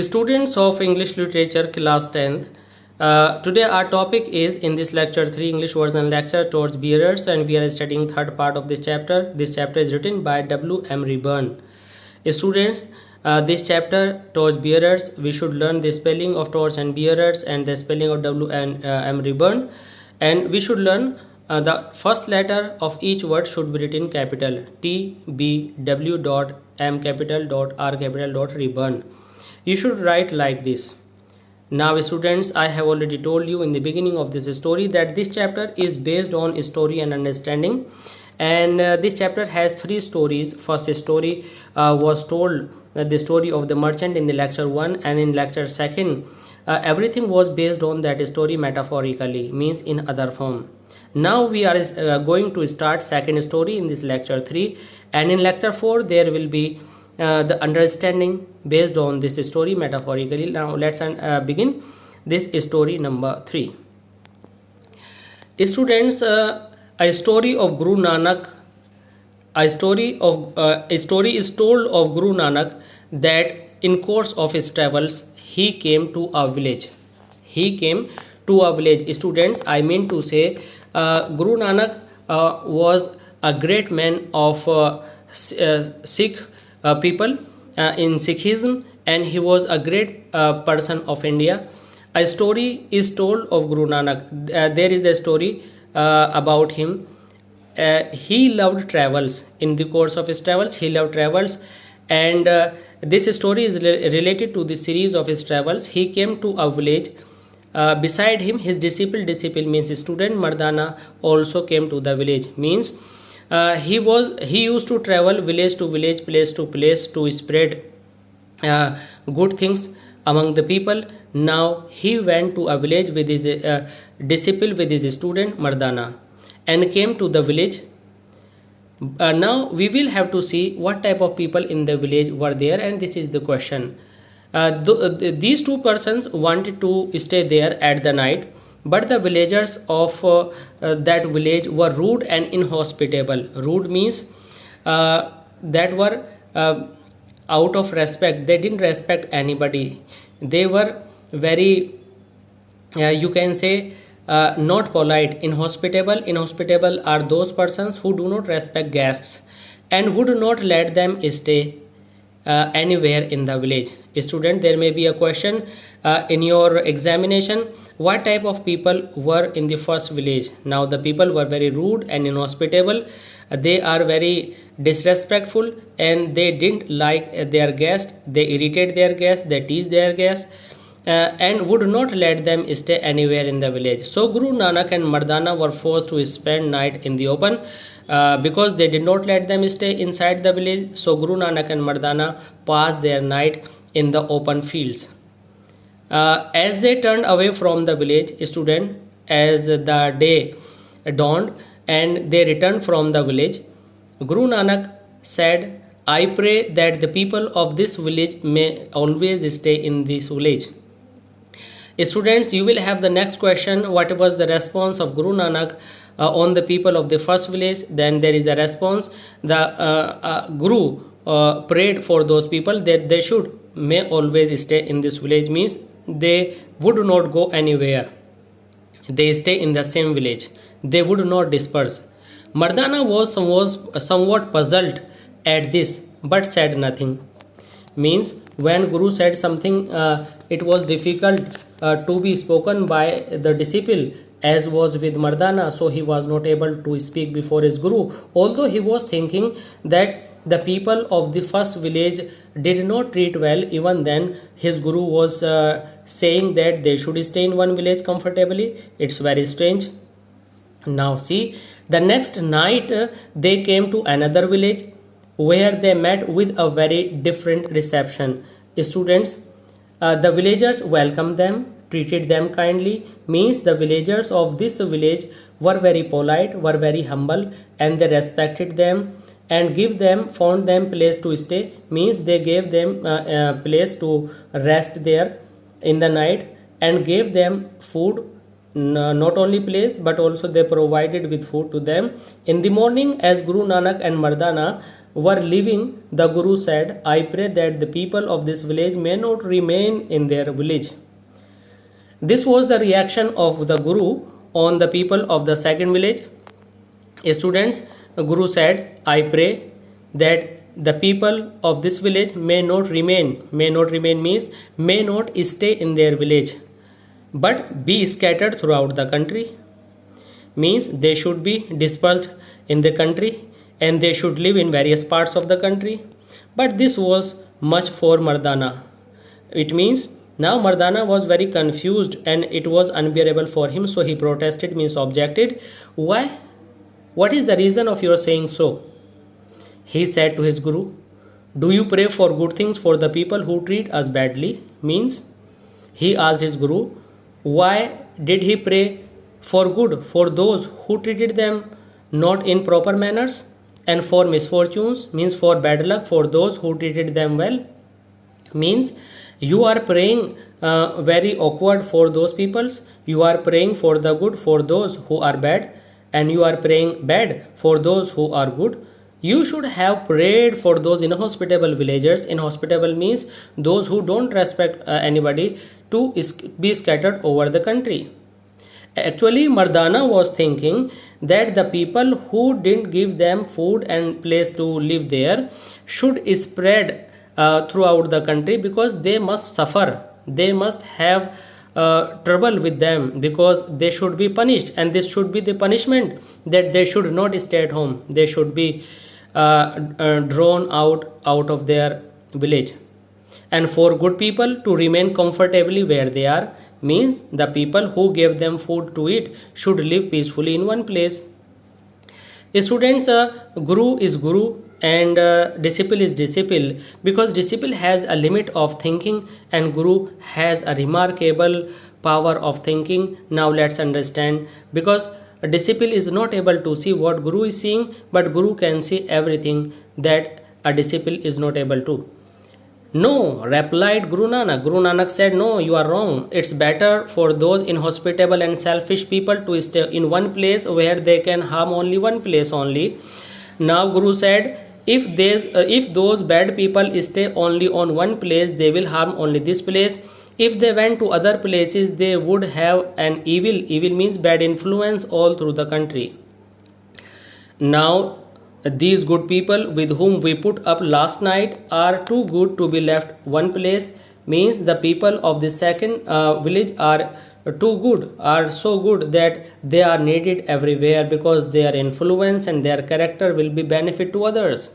Students of English Literature class 10th, today our topic is in this lecture 3 English version lecture towards bearers, and we are studying third part of this chapter. This chapter is written by W. Emery Byrne. Students, this chapter towards bearers, we should learn the spelling of towards and bearers and the spelling of W. and Emery Byrne, and we should learn the first letter of each word should be written capital T B W dot M capital dot R capital dot Reburn. You should write like this. Now students, I have already told you in the beginning of this story that this chapter is based on story and understanding, and this chapter has three stories. First story was told the story of the merchant in the lecture 1, and in lecture 2 everything was based on that story metaphorically, means in other form. Now we are going to start second story in this lecture 3, and in lecture 4 there will be the understanding based on this story metaphorically. Now let's begin this story number 3. Students, a story of Guru Nanak, a story is told of Guru Nanak that in course of his travels he came to a village. Students, I mean to say Guru Nanak was a great man of Sikh people in Sikhism, and he was a great person of India. A story is told of Guru Nanak. There is a story about him. He loved travels. In the course of his travels, he loved travels, and this story is related to the series of his travels. He came to a village. Beside him, his disciple means student Mardana also came to the village. Means he used to travel village to village, place to place to spread good things among the people. Now he went to a village with his disciple, with his student Mardana, and came to the village. Now we will have to see what type of people in the village were there, and this is the question. These two persons wanted to stay there at the night, but the villagers of that village were rude and inhospitable. Rude means that were out of respect. They didn't respect anybody. They were very you can say not polite. Inhospitable are those persons who do not respect guests and would not let them stay anywhere in the village. Student, there may be a question in your examination, what type of people were in the first village? Now the people were very rude and inhospitable. They are very disrespectful, and they didn't like their guests. They irritate their guests, they tease their guests, and would not let them stay anywhere in the village. So Guru Nanak and Mardana were forced to spend night in the open because they did not let them stay inside the village. So Guru Nanak and Mardana passed their night in the open fields. As they turned away from the village, student, as the day dawned and they returned from the village, Guru Nanak said, I pray that the people of this village may always stay in this village. Students, you will have the next question, what was the response of Guru Nanak on the people of the first village? Then there is a response. The Guru prayed for those people that they should may always stay in this village, means they would not go anywhere. They stay in the same village. They would not disperse. Mardana was somewhat puzzled at this, but said nothing. Means when Guru said something, it was difficult to be spoken by the disciple, as was with Mardana, so he was not able to speak before his Guru, although he was thinking that the people of the first village did not treat well. Even then his Guru was saying that they should stay in one village comfortably. It's very strange. Now see, the next night they came to another village where they met with a very different reception. Students, the villagers welcomed them, treated them kindly. Means the villagers of this village were very polite, were very humble, and they respected them and found them place to stay. Means they gave them place to rest there in the night and gave them food not only place but also they provided with food to them. In the morning, as Guru Nanak and Mardana were leaving, the Guru said, I pray that the people of this village may not remain in their village. This was the reaction of the Guru on the people of the second village. Students, Guru said, I pray that the people of this village may not remain. May not remain means may not stay in their village, but be scattered throughout the country. Means they should be dispersed in the country and they should live in various parts of the country. But this was much for Mardana. It means now Mardana was very confused and it was unbearable for him, so he protested, means objected. Why? What is the reason of your saying so? He said to his Guru, do you pray for good things for the people who treat us badly? Means he asked his Guru, why did he pray for good for those who treated them not in proper manners, and for misfortunes, means for bad luck for those who treated them well? Means you are praying very awkward for those peoples. You are praying for the good for those who are bad, and you are praying bad for those who are good. You should have prayed for those inhospitable villagers. Inhospitable means those who don't respect anybody, to be scattered over the country. Actually, Mardana was thinking that the people who didn't give them food and place to live there should spread throughout the country, because they must suffer. They must have trouble with them, because they should be punished, and this should be the punishment, that they should not stay at home. They should be drawn out of their village. And for good people to remain comfortably where they are, means the people who gave them food to eat should live peacefully in one place. Students, Guru is Guru and disciple is disciple, because disciple has a limit of thinking and Guru has a remarkable power of thinking. Now let's understand, because a disciple is not able to see what Guru is seeing, but Guru can see everything that a disciple is not able to. No, replied Guru Nanak. Guru Nanak said, no, you are wrong. It's better for those inhospitable and selfish people to stay in one place where they can harm only one place only. Now Guru said, if those bad people stay only on one place, they will harm only this place. If they went to other places, they would have an evil means bad influence all through the country. Now these good people with whom we put up last night are too good to be left one place, means the people of the second village are too good, are so good that they are needed everywhere, because their influence and their character will be benefit to others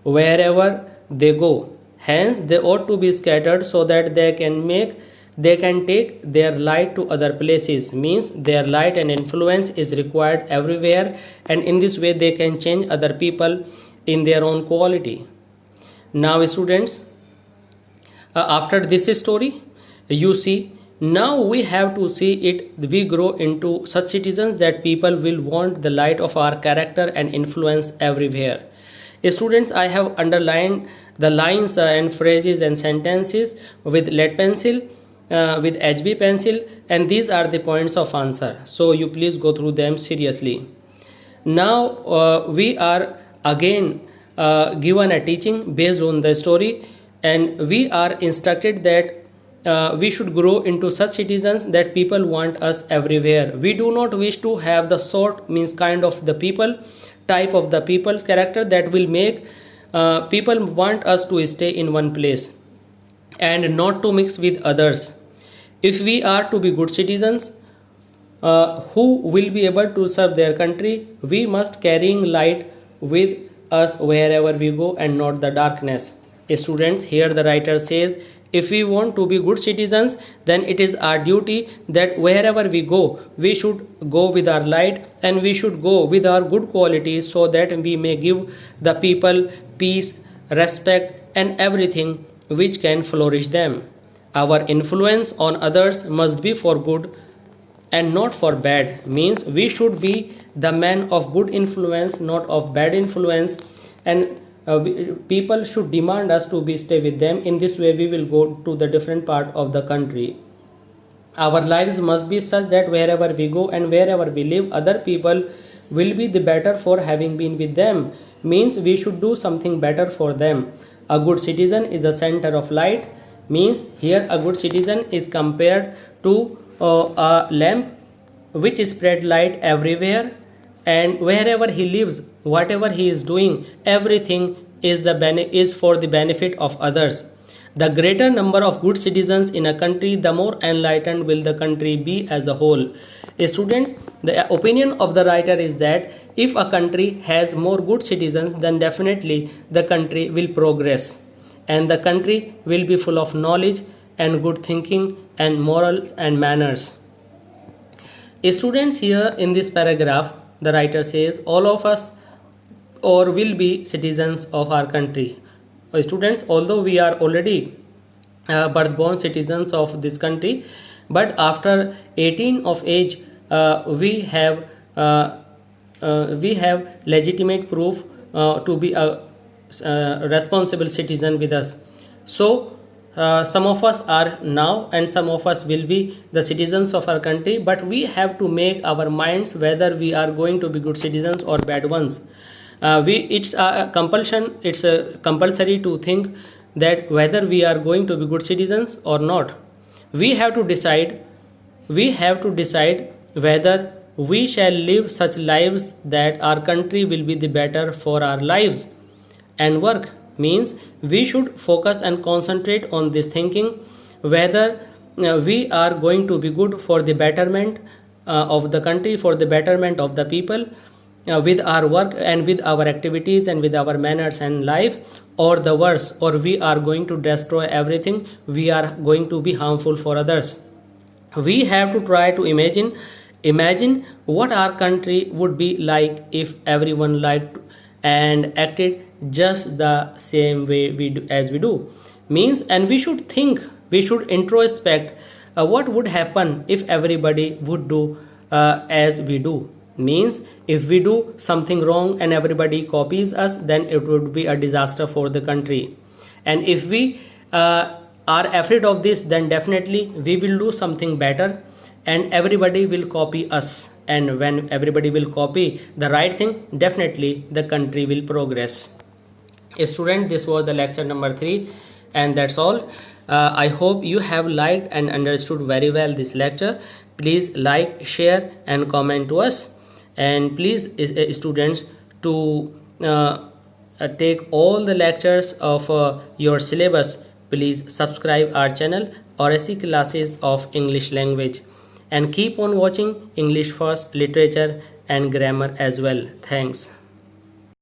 wherever they go. Hence they ought to be scattered so that they can take their light to other places, means their light and influence is required everywhere, and in this way they can change other people in their own quality. Now students, after this story, you see, now we have to see it, we grow into such citizens that people will want the light of our character and influence everywhere. Students, I have underlined the lines and phrases and sentences with lead pencil, with HB pencil, and these are the points of answer, so you please go through them seriously. Now we are again given a teaching based on the story, and we are instructed that we should grow into such citizens that people want us everywhere. We do not wish to have the sort, means kind of the people, type of the people's character that will make people want us to stay in one place and not to mix with others. If we are to be good citizens who will be able to serve their country, we must carrying light with us wherever we go and not the darkness. Students, here the writer says, if we want to be good citizens, then it is our duty that wherever we go, we should go with our light and we should go with our good qualities, so that we may give the people peace, respect and everything which can flourish them. Our influence on others must be for good and not for bad, means we should be the man of good influence, not of bad influence, and people should demand us to be stay with them. In this way we will go to the different part of the country. Our lives must be such that wherever we go and wherever we live, other people will be the better for having been with them. Means we should do something better for them. A good citizen is a center of light. Means here a good citizen is compared to a lamp which spread light everywhere, and wherever he lives, whatever he is doing, everything is for the benefit of others. The greater number of good citizens in a country, the more enlightened will the country be as a whole. Students, the opinion of the writer is that if a country has more good citizens, then definitely the country will progress, and the country will be full of knowledge and good thinking and morals and manners. Students, here in this paragraph, the writer says all of us or will be citizens of our country. Students, although we are already birth born citizens of this country, but after 18 of age we have legitimate proof to be a responsible citizen with us. So some of us are now and some of us will be the citizens of our country, but we have to make our minds whether we are going to be good citizens or bad ones. It's a compulsion, it's compulsory to think that whether we are going to be good citizens or not. We have to decide whether we shall live such lives that our country will be the better for our lives. And work means we should focus and concentrate on this thinking whether we are going to be good for the betterment of the country, for the betterment of the people, with our work and with our activities and with our manners and life, or the worse, or we are going to destroy everything, we are going to be harmful for others. We have to try to imagine what our country would be like if everyone liked and acted just the same way as we do. Means, and we should introspect what would happen if everybody would do as we do. Means, if we do something wrong and everybody copies us, then it would be a disaster for the country. And if we are afraid of this, then definitely we will do something better and everybody will copy us. And when everybody will copy the right thing, definitely the country will progress. Student, this was the lecture number 3, and that's all. I hope you have liked and understood very well this lecture. Please like, share and comment to us. And please, students, to take all the lectures of your syllabus, please subscribe our channel RSC Classes of English Language, and keep on watching English First, Literature and Grammar as well. Thanks.